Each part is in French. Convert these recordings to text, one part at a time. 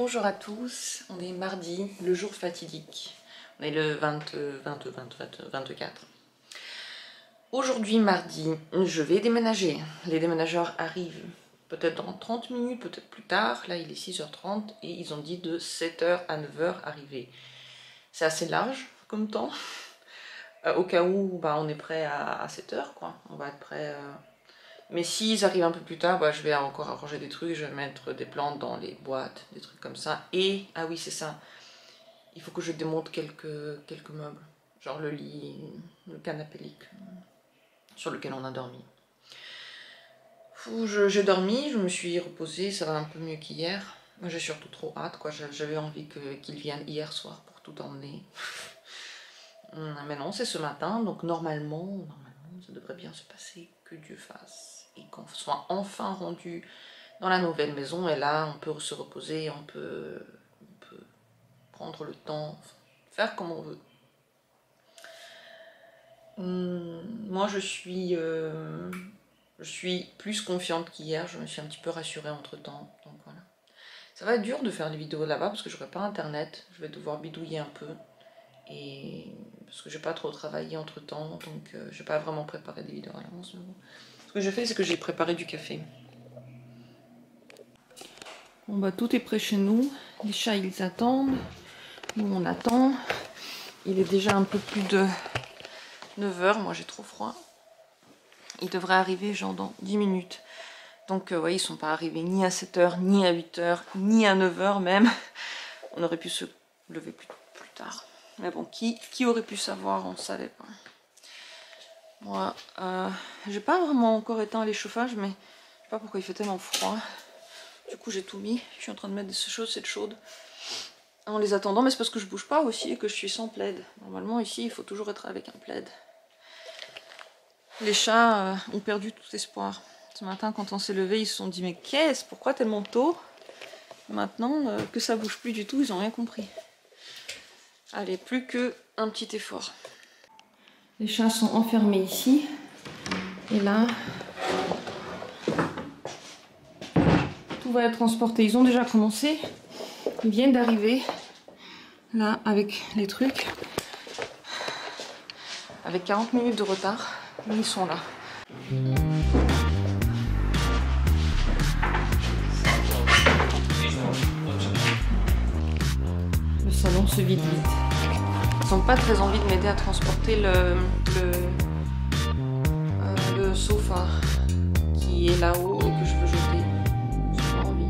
Bonjour à tous, on est mardi, le jour fatidique. On est le 24. Aujourd'hui mardi, je vais déménager. Les déménageurs arrivent peut-être dans 30 minutes, peut-être plus tard. Là il est 6h30 et ils ont dit de 7h à 9h arriver. C'est assez large comme temps. Au cas où on est prêt à 7h quoi. On va être prêt... Mais s'ils arrivent un peu plus tard, je vais encore arranger des trucs, je vais mettre des plantes dans les boîtes, des trucs comme ça. Et, ah oui c'est ça, il faut que je démonte quelques meubles, genre le lit, le canapé lit sur lequel on a dormi. J'ai dormi, je me suis reposée, ça va un peu mieux qu'hier. J'ai surtout trop hâte, quoi. J'avais envie qu'ils viennent hier soir pour tout emmener. Mais non, c'est ce matin, donc normalement, ça devrait bien se passer, que Dieu fasse. Et qu'on soit enfin rendu dans la nouvelle maison, et là on peut se reposer, on peut prendre le temps, faire comme on veut. Moi je suis plus confiante qu'hier, je me suis un petit peu rassurée entre temps, donc voilà. Ça va être dur de faire des vidéos là-bas parce que j'aurai pas internet, je vais devoir bidouiller un peu, et parce que j'ai pas trop travaillé entre temps, donc j'ai pas vraiment préparé des vidéos à l'avance. Ce que j'ai fait, c'est que j'ai préparé du café. Bon tout est prêt chez nous, les chats ils attendent, nous on attend. Il est déjà un peu plus de 9h, moi j'ai trop froid. Ils devraient arriver genre dans 10 minutes. Donc ouais, ils sont pas arrivés ni à 7h, ni à 8h, ni à 9h même. On aurait pu se lever plus tard. Mais bon, qui aurait pu savoir, on ne savait pas. Moi, j'ai pas vraiment encore éteint les chauffages, mais je sais pas pourquoi il fait tellement froid. Du coup, j'ai tout mis. Je suis en train de mettre des chaussettes chaudes en les attendant, mais c'est parce que je bouge pas aussi et que je suis sans plaid. Normalement, ici, il faut toujours être avec un plaid. Les chats ont perdu tout espoir. Ce matin, quand on s'est levé, ils se sont dit mais pourquoi tellement tôt? Maintenant que ça bouge plus du tout, ils ont rien compris. Allez, plus qu'un petit effort. Les chats sont enfermés ici. Et là, tout va être transporté. Ils ont déjà commencé. Ils viennent d'arriver. Là, avec les trucs. Avec 40 minutes de retard. Mais ils sont là. Le salon se vide vite. Ils n'ont pas très envie de m'aider à transporter le sofa qui est là-haut et que je veux jeter. J'ai pas envie.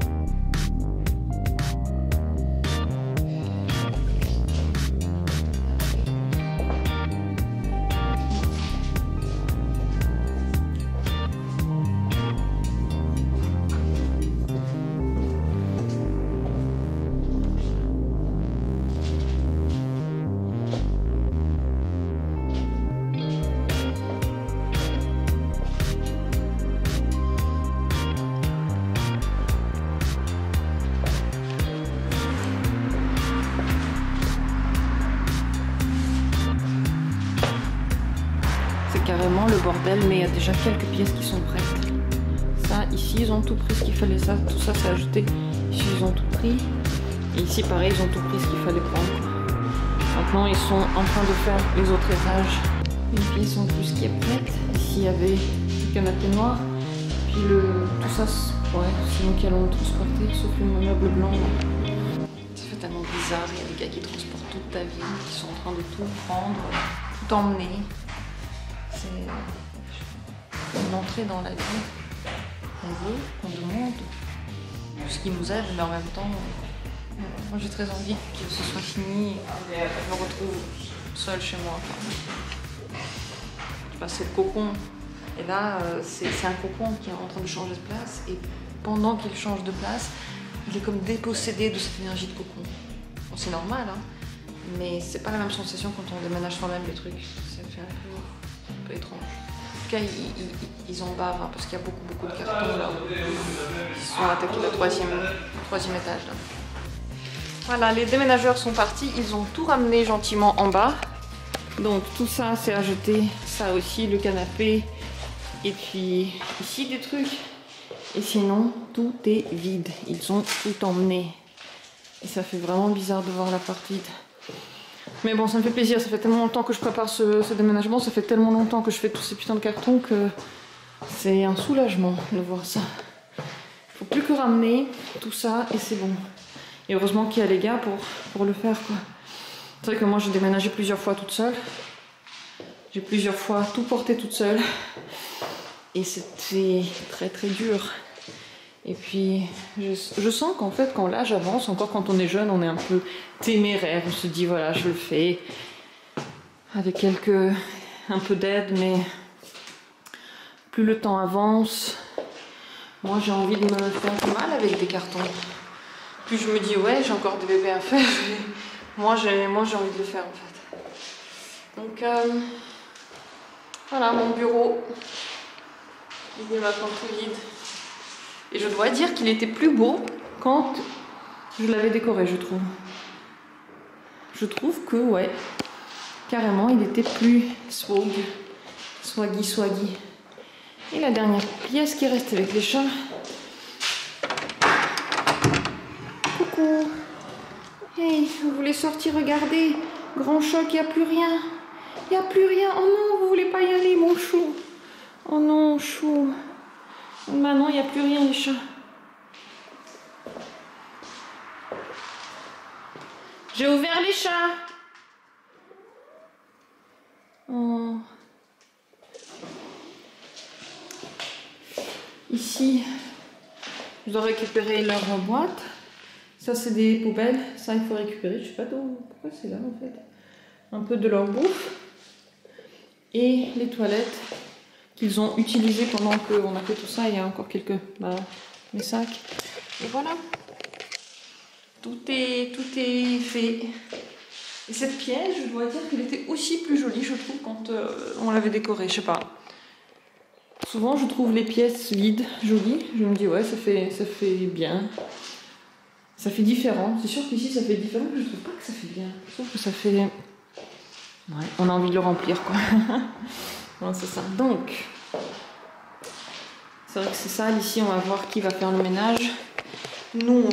Carrément le bordel, mais il y a déjà quelques pièces qui sont prêtes. Ça, ici, ils ont tout pris ce qu'il fallait, ça, tout ça c'est ajouté. Ici, ils ont tout pris. Et ici, pareil, ils ont tout pris ce qu'il fallait prendre. Maintenant, ils sont en train de faire les autres étages. Une pièce en plus qui est prête. Ici, il y avait le canapé noir. Puis tout ça, ouais, c'est nous qui allons le transporter, sauf le meuble blanc. Ça fait tellement bizarre, il y a des gars qui transportent toute ta vie, qui sont en train de tout prendre, tout emmener. C'est une entrée dans la vie qu'on veut, qu'on demande, tout ce qui nous aide, mais en même temps, moi j'ai très envie que ce soit fini et que je me retrouve seule chez moi. C'est le cocon, et là c'est un cocon qui est en train de changer de place, et pendant qu'il change de place, il est comme dépossédé de cette énergie de cocon. Bon, c'est normal, hein, mais c'est pas la même sensation quand on déménage soi-même les trucs, ça fait un peu étrange. En tout cas, ils en bavent hein, parce qu'il y a beaucoup de cartons là. Ils sont attaqués le troisième étage là. Voilà, les déménageurs sont partis, ils ont tout ramené gentiment en bas. Donc tout ça c'est à jeter, ça aussi, le canapé, et puis ici des trucs. Et sinon, tout est vide, ils ont tout emmené. Et ça fait vraiment bizarre de voir l'appart vide. Mais bon, ça me fait plaisir, ça fait tellement longtemps que je prépare ce déménagement, ça fait tellement longtemps que je fais tous ces putains de cartons que c'est un soulagement de voir ça. Il faut plus que ramener tout ça et c'est bon. Et heureusement qu'il y a les gars pour le faire, quoi. C'est vrai que moi j'ai déménagé plusieurs fois toute seule. J'ai plusieurs fois tout porté toute seule. Et c'était très très dur. Et puis je sens qu'en fait quand l'âge avance, encore quand on est jeune, on est un peu téméraire. On se dit voilà, je le fais avec un peu d'aide, mais plus le temps avance, moi j'ai envie de me faire mal avec des cartons. Plus je me dis ouais, j'ai encore des bébés à faire. Moi j'ai envie de le faire en fait. Donc voilà mon bureau. Il est maintenant tout vide. Et je dois dire qu'il était plus beau quand je l'avais décoré, je trouve. Je trouve que ouais, carrément il était plus swaggy. Et la dernière pièce qui reste avec les chats. Coucou. Hey, vous voulez sortir regarder? Grand choc, il n'y a plus rien. Il n'y a plus rien. Oh non, vous voulez pas y aller, mon chou? Oh non, chou. Maintenant, il n'y a plus rien, les chats. J'ai ouvert les chats. Oh. Ici, je dois récupérer leur boîte. Ça, c'est des poubelles. Ça, il faut récupérer. Je sais pas pourquoi c'est là, en fait. Un peu de leur bouffe. Et les toilettes qu'ils ont utilisées pendant qu'on a fait tout ça. Il y a encore quelques... Bah, mes sacs. Et voilà. Tout est fait. Et cette pièce, je dois dire qu'elle était aussi plus jolie, je trouve, quand on l'avait décorée. Je sais pas. Souvent, je trouve les pièces vides jolies. Je me dis, ouais, ça fait bien. Ça fait différent. C'est sûr qu'ici, ça fait différent, mais je trouve pas que ça fait bien. Je trouve que ça fait... Ouais, on a envie de le remplir, quoi. Voilà, c'est ça. Donc, c'est vrai que c'est ça. Ici, on va voir qui va faire le ménage. Nous,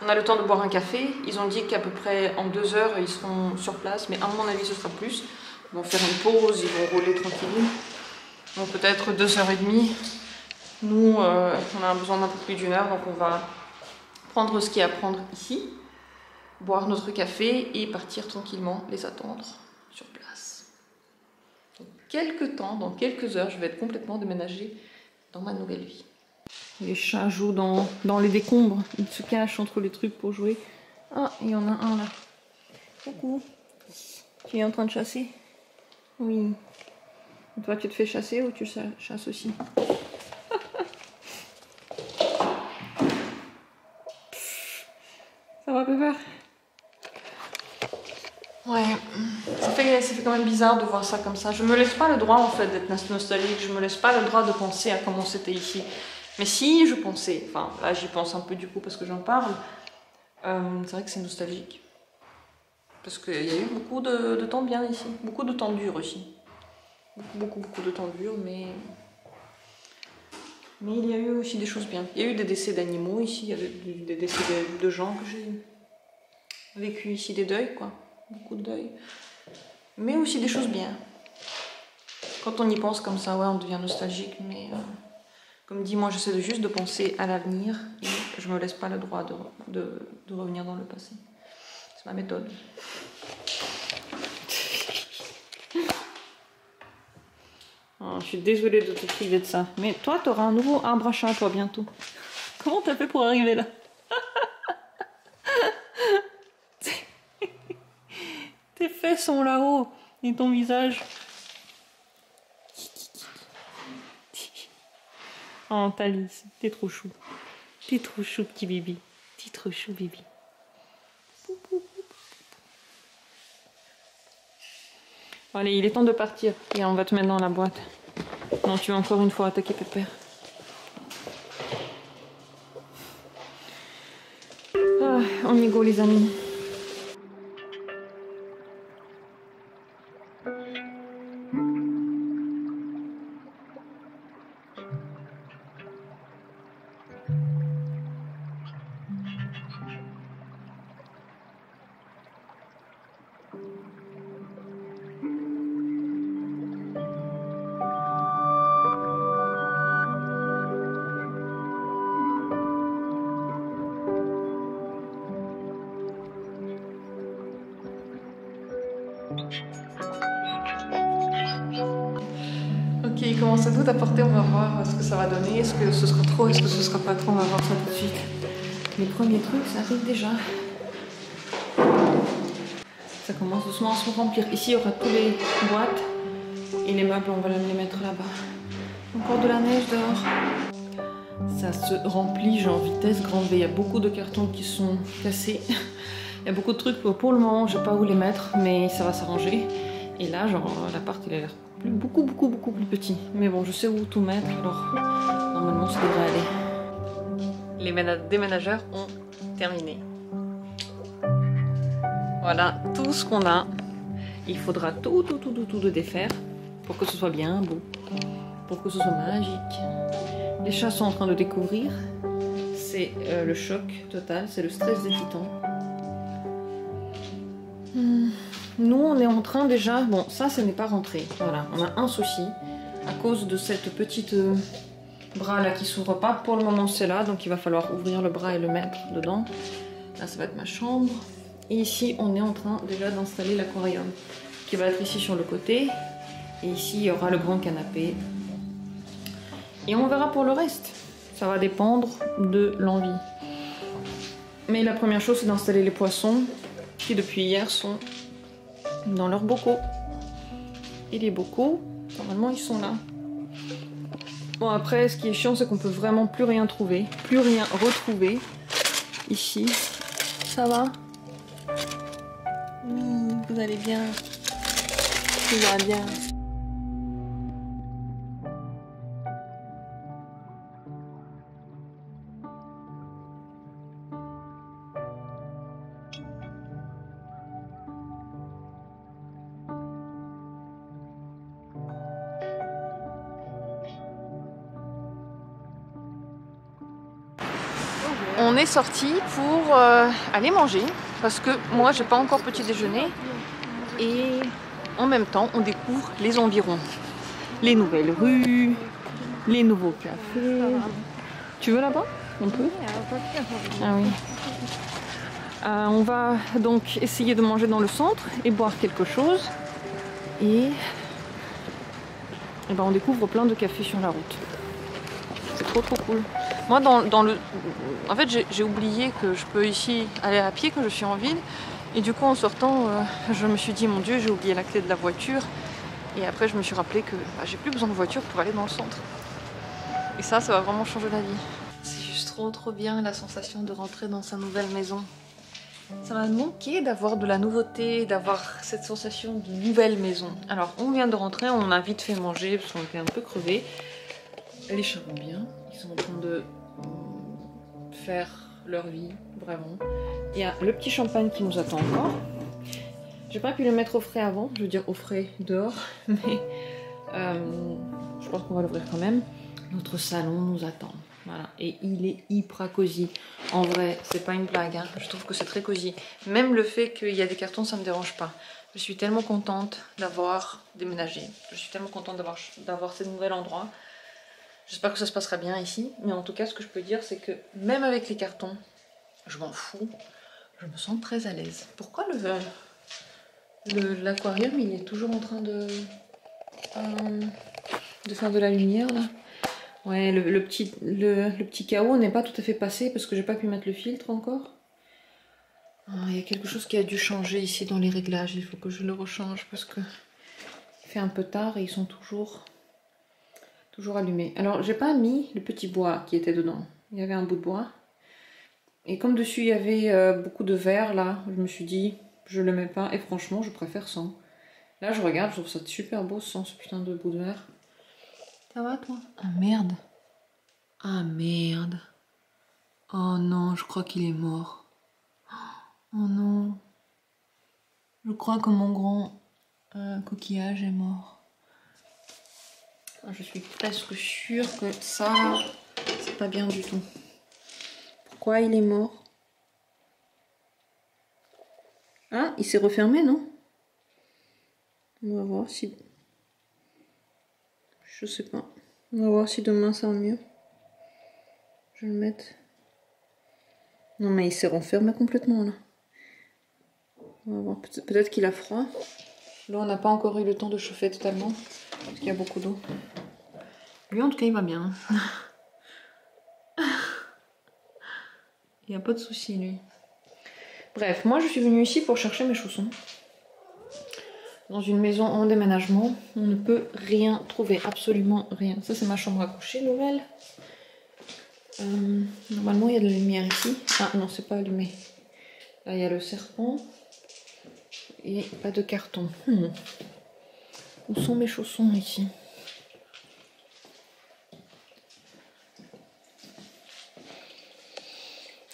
on a le temps de boire un café. Ils ont dit qu'à peu près en 2 heures, ils seront sur place. Mais à mon avis, ce sera plus. Ils vont faire une pause, ils vont rouler tranquillement. Donc peut-être 2h30. Nous, on a besoin d'un peu plus d'1 heure. Donc on va prendre ce qu'il y a à prendre ici. Boire notre café et partir tranquillement les attendre sur place. Donc dans quelques heures, je vais être complètement déménagée dans ma nouvelle vie. Les chats jouent dans les décombres. Ils se cachent entre les trucs pour jouer. Ah, il y en a un là. Coucou. Tu es en train de chasser? Oui. Et toi, tu te fais chasser ou tu chasses aussi? Ça va, Pepper? Ouais, ça fait quand même bizarre de voir ça comme ça. Je me laisse pas le droit en fait d'être nostalgique. Je me laisse pas le droit de penser à comment c'était ici. Mais si je pensais, enfin là j'y pense un peu du coup parce que j'en parle, c'est vrai que c'est nostalgique. Parce qu'il y a eu beaucoup de temps bien ici, beaucoup de temps dur aussi. Beaucoup de temps dur, mais il y a eu aussi des choses bien. Il y a eu des décès d'animaux ici, il y a des décès de gens que j'ai vécu ici, des deuils quoi. Beaucoup de deuil, mais aussi des choses bien. Quand on y pense comme ça, ouais, on devient nostalgique, mais comme dit, moi j'essaie juste de penser à l'avenir et je me laisse pas le droit de revenir dans le passé. C'est ma méthode. Oh, je suis désolée de te priver de ça, mais toi tu auras un nouveau arbre à chat toi bientôt. Comment t'as fait pour arriver là? Tes fesses sont là-haut et ton visage. Oh, Thalys, t'es trop chou. T'es trop chou, petit bébé. T'es trop chou, bébé. Allez, il est temps de partir. Et on va te mettre dans la boîte. Non, tu vas encore une fois attaquer Pépère. Ah, on y go, les amis. il commence à tout apporter, on va voir ce que ça va donner, est-ce que ce sera trop, est-ce que ce sera pas trop, on va voir ça tout de suite. Les premiers trucs, ça arrive déjà. Ça commence doucement à se remplir. Ici, il y aura tous les boîtes et les meubles, on va les mettre là-bas. Encore de la neige dehors. Ça se remplit, genre vitesse grande V. Il y a beaucoup de cartons qui sont cassés. Il y a beaucoup de trucs, pour le moment, je sais pas où les mettre, mais ça va s'arranger. Et là, genre, l'appart, il a l'air beaucoup plus petit. Mais bon, je sais où tout mettre, alors normalement, ça devrait aller. Les déménageurs ont terminé. Voilà tout ce qu'on a. Il faudra tout de défaire pour que ce soit bien beau, pour que ce soit magique. Les chats sont en train de découvrir. C'est le choc total, c'est le stress des titans. Nous, on est en train déjà... Bon, ça n'est pas rentré. Voilà, on a un souci à cause de cette petite bras là qui s'ouvre pas. Pour le moment, c'est là, donc il va falloir ouvrir le bras et le mettre dedans. Là, ça va être ma chambre. Et ici, on est en train déjà d'installer l'aquarium qui va être ici sur le côté. Et ici, il y aura le grand canapé. Et on verra pour le reste. Ça va dépendre de l'envie. Mais la première chose, c'est d'installer les poissons qui, depuis hier, sont dans leurs bocaux. Et les bocaux, normalement, ils sont là. Bon, après, ce qui est chiant, c'est qu'on peut vraiment plus rien trouver. Plus rien retrouver. Ici. Ça va ? Vous allez bien. Tout va bien. On est sorti pour aller manger parce que moi j'ai pas encore petit déjeuner et en même temps on découvre les environs, les nouvelles rues, les nouveaux cafés. Tu veux là-bas? On peut? Ah oui. On va donc essayer de manger dans le centre et boire quelque chose et ben on découvre plein de cafés sur la route. C'est trop cool. Moi, en fait, j'ai oublié que je peux ici aller à pied quand je suis en ville. Et du coup, en sortant, je me suis dit, mon Dieu, j'ai oublié la clé de la voiture. Et après, je me suis rappelé que j'ai plus besoin de voiture pour aller dans le centre. Et ça va vraiment changer la vie. C'est juste trop bien la sensation de rentrer dans sa nouvelle maison. Ça m'a manqué d'avoir de la nouveauté, d'avoir cette sensation de nouvelle maison. Alors, on vient de rentrer, on a vite fait manger parce qu'on était un peu crevés. Les chats vont bien, ils sont en train de faire leur vie, vraiment. Il y a le petit champagne qui nous attend encore. J'ai pas pu le mettre au frais avant, je veux dire au frais dehors, mais je pense qu'on va l'ouvrir quand même. Notre salon nous attend, voilà, et il est hyper cosy. En vrai, c'est pas une blague, hein. Je trouve que c'est très cosy. Même le fait qu'il y a des cartons, ça me dérange pas. Je suis tellement contente d'avoir déménagé. Je suis tellement contente d'avoir ce nouvel endroit. J'espère que ça se passera bien ici, mais en tout cas, ce que je peux dire, c'est que même avec les cartons, je m'en fous, je me sens très à l'aise. Pourquoi l'aquarium, il est toujours en train de faire de la lumière, là? Ouais, le petit chaos n'est pas tout à fait passé, parce que j'ai pas pu mettre le filtre encore. Il y a quelque chose qui a dû changer ici dans les réglages, il faut que je le rechange, parce que il fait un peu tard et ils sont toujours allumé. Alors, j'ai pas mis le petit bois qui était dedans. Il y avait un bout de bois. Et comme dessus, il y avait beaucoup de verre, là, je me suis dit, je le mets pas. Et franchement, je préfère sans. Là, je regarde, je trouve ça super beau sans ce putain de bout de verre. Ça va, toi? Ah, merde. Ah, merde. Oh non, je crois qu'il est mort. Oh non. Je crois que mon grand coquillage est mort. Je suis presque sûre que ça, c'est pas bien du tout. Pourquoi il est mort? Ah, il s'est refermé, non? On va voir si... Je sais pas. On va voir si demain ça va mieux. Je vais le mettre... Non, mais il s'est renfermé complètement, là. On va voir. Peut-être qu'il a froid. Là, on n'a pas encore eu le temps de chauffer totalement, parce qu'il y a beaucoup d'eau. Lui en tout cas il va bien. Il n'y a pas de souci lui. Bref, moi je suis venue ici pour chercher mes chaussons. Dans une maison en déménagement, on ne peut rien trouver, absolument rien. Ça c'est ma chambre à coucher nouvelle. Normalement il y a de la lumière ici. Ah non, c'est pas allumé. Là il y a le serpent. Et pas de carton. Où sont mes chaussons ici?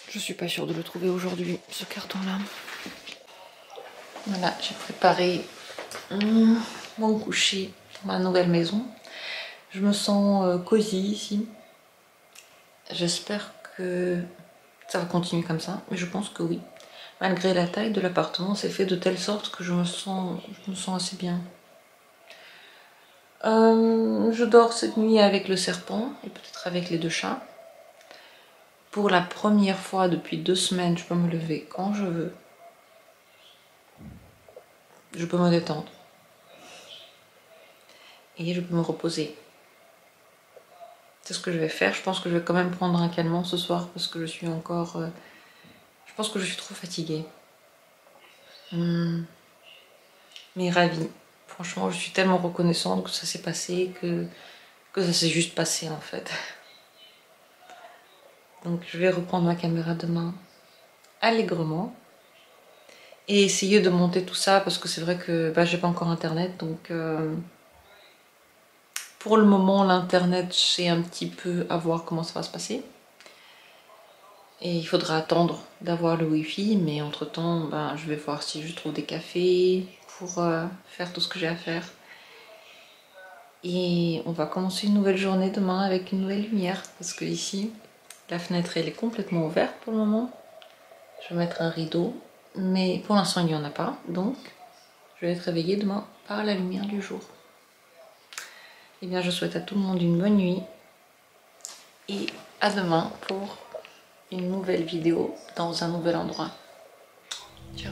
Je suis pas sûre de le trouver aujourd'hui, ce carton-là. Voilà, j'ai préparé mon coucher dans ma nouvelle maison. Je me sens cosy ici. J'espère que ça va continuer comme ça, mais je pense que oui. Malgré la taille de l'appartement, c'est fait de telle sorte que je me sens assez bien. Je dors cette nuit avec le serpent et peut-être avec les 2 chats. Pour la première fois depuis 2 semaines, je peux me lever quand je veux. Je peux me détendre. Et je peux me reposer. C'est ce que je vais faire. Je pense que je vais quand même prendre un calmant ce soir parce que je suis encore... je pense que je suis trop fatiguée. Mais ravie. Franchement, je suis tellement reconnaissante que ça s'est passé, que ça s'est juste passé en fait. Donc je vais reprendre ma caméra demain allègrement et essayer de monter tout ça parce que c'est vrai que j'ai pas encore internet, donc pour le moment l'internet c'est un petit peu à voir comment ça va se passer et il faudra attendre d'avoir le wifi, mais entre temps je vais voir si je trouve des cafés pour faire tout ce que j'ai à faire. Et on va commencer une nouvelle journée demain avec une nouvelle lumière parce que ici la fenêtre elle est complètement ouverte pour le moment. Je vais mettre un rideau, mais pour l'instant il n'y en a pas, donc je vais être réveillée demain par la lumière du jour. Et bien je souhaite à tout le monde une bonne nuit et à demain pour une nouvelle vidéo dans un nouvel endroit. Ciao.